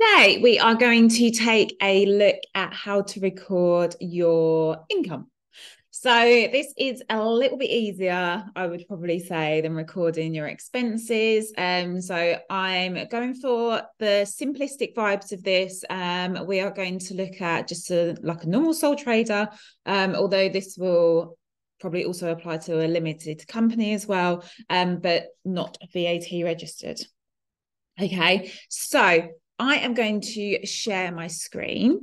Today, we are going to take a look at how to record your income. So, this is a little bit easier, I would probably say, than recording your expenses. So, I'm going for the simplistic vibes of this. We are going to look at just like a normal sole trader, although this will probably also apply to a limited company as well, but not VAT registered. Okay, so I am going to share my screen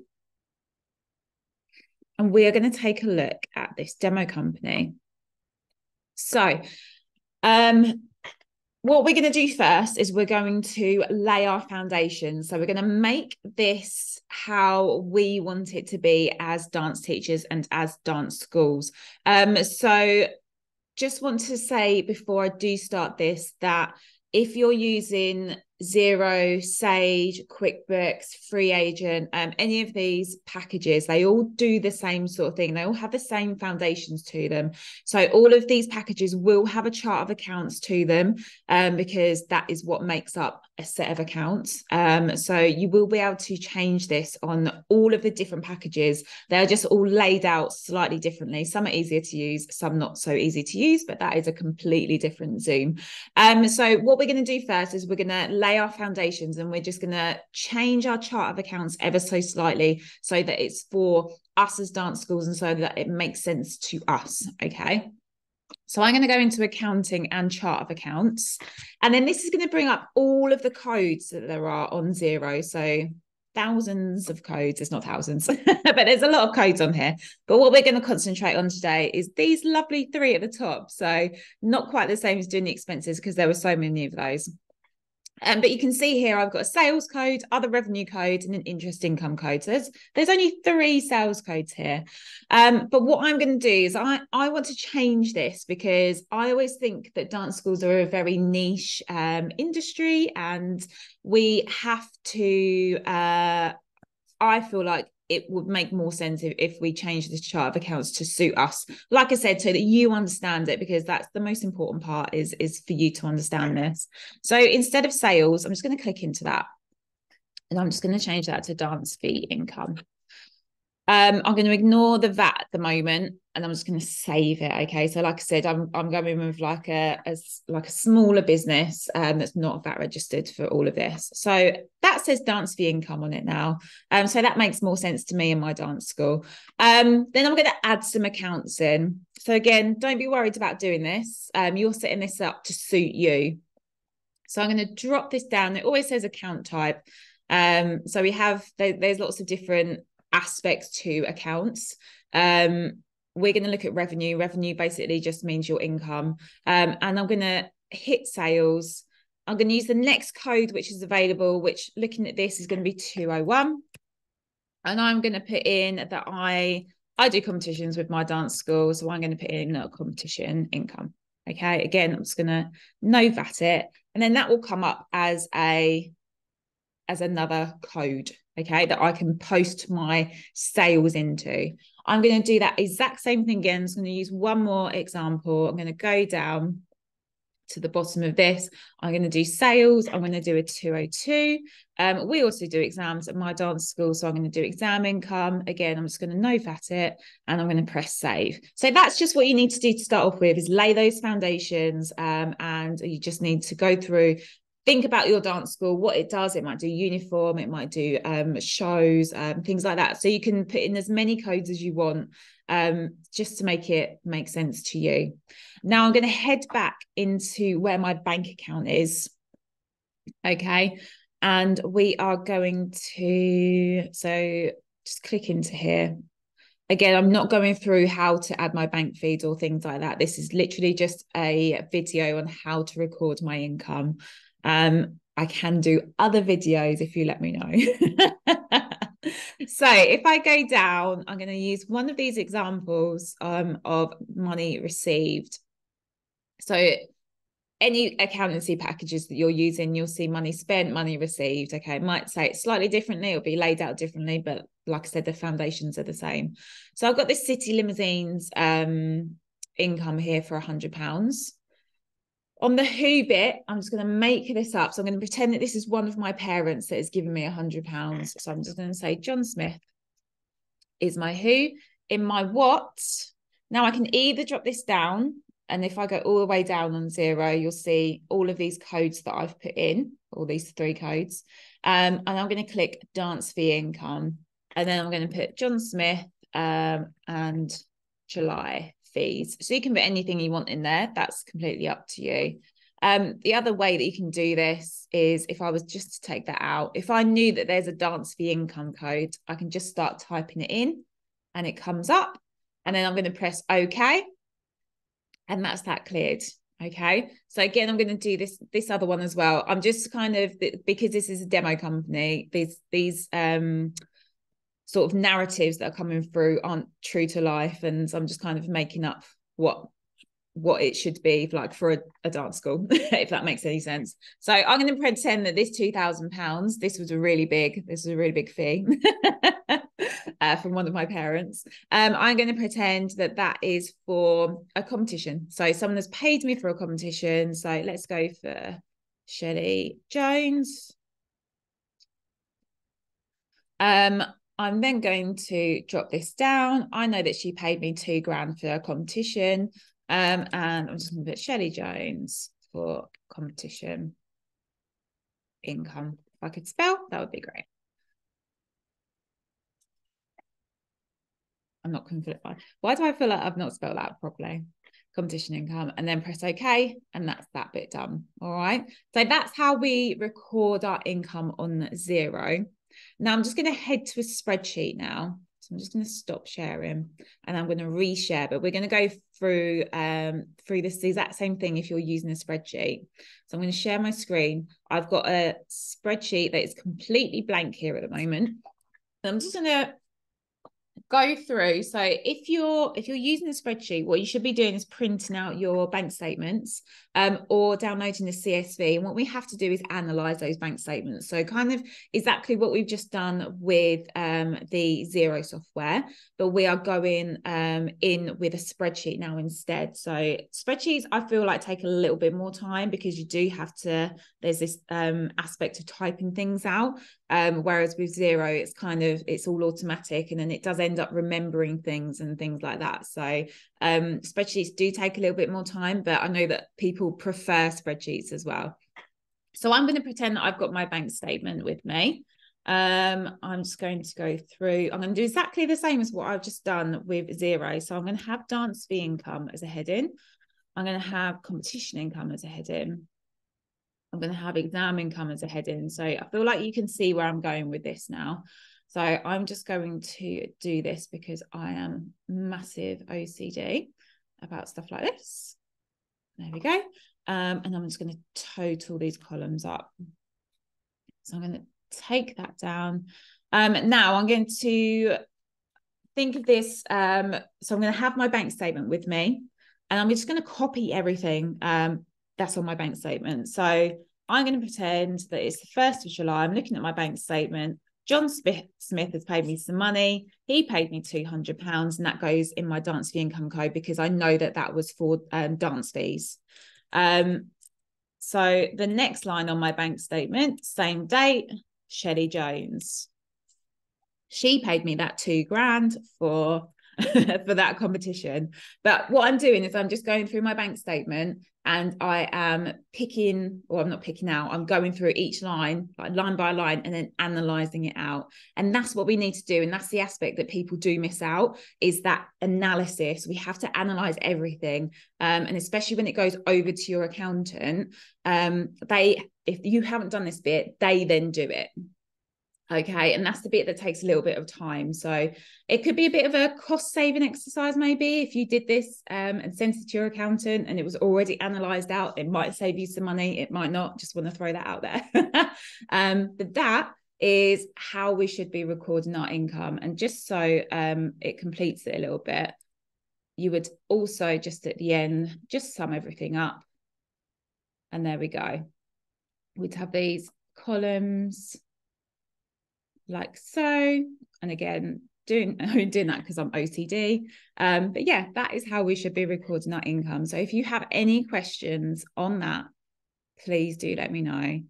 and we are going to take a look at this demo company. So, what we're going to do first is we're going to lay our foundation. So, we're going to make this how we want it to be as dance teachers and as dance schools. So, just want to say before I do start this that if you're using Xero, Sage, QuickBooks, Free Agent, any of these packages, they all do the same sort of thing. They all have the same foundations to them. So all of these packages will have a chart of accounts to them, because that is what makes up a set of accounts. So you will be able to change this on all of the different packages. They're just all laid out slightly differently. Some are easier to use, some not so easy to use, but that is a completely different Zoom. So what we're going to do first is we're going to lay our foundations and we're just going to change our chart of accounts ever so slightly so that it's for us as dance schools and so that it makes sense to us. Okay. So I'm going to go into accounting and chart of accounts. And then this is going to bring up all of the codes that there are on Xero. So thousands of codes, it's not thousands, but there's a lot of codes on here. But what we're going to concentrate on today is these lovely three at the top. So not quite the same as doing the expenses because there were so many of those. But you can see here I've got a sales code, other revenue code, and an interest income code. So there's only 3 sales codes here. But what I'm going to do is I want to change this because I always think that dance schools are a very niche industry, and we have to, I feel like it would make more sense if we change the chart of accounts to suit us, like I said, so that you understand it, because that's the most important part is for you to understand this. So instead of sales, I'm just going to click into that and I'm just going to change that to dance fee income. I'm going to ignore the VAT at the moment and I'm just going to save it. Okay, so like I said, I'm going with like a smaller business that's not VAT registered for all of this. So that says dance fee income on it now. So that makes more sense to me in my dance school. Then I'm going to add some accounts in. So again, don't be worried about doing this. You're setting this up to suit you. So I'm going to drop this down. It always says account type. So we have there's lots of different aspects to accounts. We're going to look at revenue. Revenue basically just means your income. And I'm going to hit sales. I'm going to use the next code which is available, which looking at this is going to be 201. And I'm going to put in that I do competitions with my dance school. So I'm going to put in a competition income. Okay, again, I'm just going to no VAT it. And then that will come up as another code, okay, that I can post my sales into. I'm going to do that exact same thing again. I'm going to use one more example. I'm going to go down to the bottom of this. I'm going to do sales. I'm going to do a 202. We also do exams at my dance school, so I'm going to do exam income. Again, I'm just going to no VAT it, and I'm going to press save. So that's just what you need to do to start off with, is lay those foundations, and you just need to go through, think about your dance school, what it does. It might do uniform, it might do shows, things like that. So you can put in as many codes as you want, just to make it make sense to you. Now I'm going to head back into where my bank account is. Okay. And we are going to, so just click into here. Again, I'm not going through how to add my bank feeds or things like that. This is literally just a video on how to record my income. I can do other videos if you let me know. So if I go down, I'm going to use one of these examples of money received. So any accountancy packages that you're using, you'll see money spent, money received. Okay, it might say it slightly differently, it'll be laid out differently, but like I said, the foundations are the same. So I've got this City Limousines income here for £100. On the who bit, I'm just going to make this up. So I'm going to pretend that this is one of my parents that has given me £100. So I'm just going to say John Smith is my who. In my what, now I can either drop this down, and if I go all the way down on 0, you'll see all of these codes that I've put in, all these 3 codes. And I'm going to click dance fee income. And then I'm going to put John Smith and July fees. So you can put anything you want in there. That's completely up to you. The other way that you can do this is if I was just to take that out, if I knew that there's a dance fee income code, I can just start typing it in and it comes up. And then I'm going to press OK. And that's that cleared. Okay. So again, I'm going to do this other one as well. I'm just kind of, because this is a demo company, these sort of narratives that are coming through aren't true to life. And I'm just kind of making up what it should be like for a dance school, if that makes any sense. So I'm going to pretend that this £2,000, this was a really big fee from one of my parents. I'm going to pretend that is for a competition. So someone has paid me for a competition. So let's go for Shelley Jones. I'm then going to drop this down. I know that she paid me £2,000 for a competition. And I'm just going to put Shelley Jones for competition income. If I could spell, that would be great. I'm not confident. Why do I feel like I've not spelled that properly? Competition income, and then press OK, and that's that bit done. All right. So that's how we record our income on 0. Now I'm just going to head to a spreadsheet now. So I'm just going to stop sharing and I'm going to reshare, but we're going to go through this exact same thing if you're using a spreadsheet. So I'm going to share my screen. I've got a spreadsheet that is completely blank here at the moment. And I'm just going to go through. So if you're using a spreadsheet, what you should be doing is printing out your bank statements or downloading the CSV. And what we have to do is analyze those bank statements. So kind of exactly what we've just done with the Xero software, but we are going in with a spreadsheet now instead. So spreadsheets, I feel like, take a little bit more time because you do have to, there's this aspect of typing things out. Whereas with Xero, it's all automatic, and then it does end up remembering things and things like that. So spreadsheets do take a little bit more time, but I know that people prefer spreadsheets as well. So I'm going to pretend that I've got my bank statement with me. I'm just going to go through. I'm going to do exactly the same as what I've just done with Xero. So I'm going to have dance fee income as a heading. I'm going to have competition income as a heading. I'm going to have exam income as a heading. So I feel like you can see where I'm going with this now. So I'm just going to do this because I am massive OCD about stuff like this. There we go. And I'm just going to total these columns up. So I'm going to take that down. Now I'm going to think of this. So I'm going to have my bank statement with me, and I'm just going to copy everything that's on my bank statement. So I'm going to pretend that it's the 1st of July. I'm looking at my bank statement. John Smith has paid me some money. He paid me £200, and that goes in my dance fee income code because I know that was for dance fees. So the next line on my bank statement, same date, Shelley Jones. She paid me that £2,000 for that competition. But what I'm doing is I'm just going through my bank statement and I am picking, or I'm not picking out, I'm going through each line, like line by line, and then analysing it out. And that's what we need to do. And that's the aspect that people do miss out, is that analysis. We have to analyse everything. And especially when it goes over to your accountant, if you haven't done this bit, they then do it. Okay, and that's the bit that takes a little bit of time. So it could be a bit of a cost saving exercise, maybe if you did this and sent it to your accountant and it was already analysed out. It might save you some money, it might not. Just want to throw that out there. But that is how we should be recording our income. And just so it completes it a little bit, you would also just at the end just sum everything up, and there we go. We'd have these columns like so, and again doing that because I'm OCD. But yeah, that is how we should be recording our income. So if you have any questions on that, please do let me know.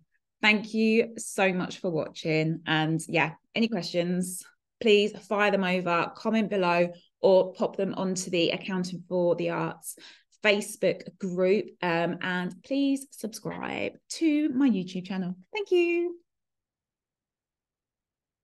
Thank you so much for watching. And yeah, any questions, please fire them over, comment below, or pop them onto the Accounting for the Arts Facebook group. And please subscribe to my YouTube channel. Thank you.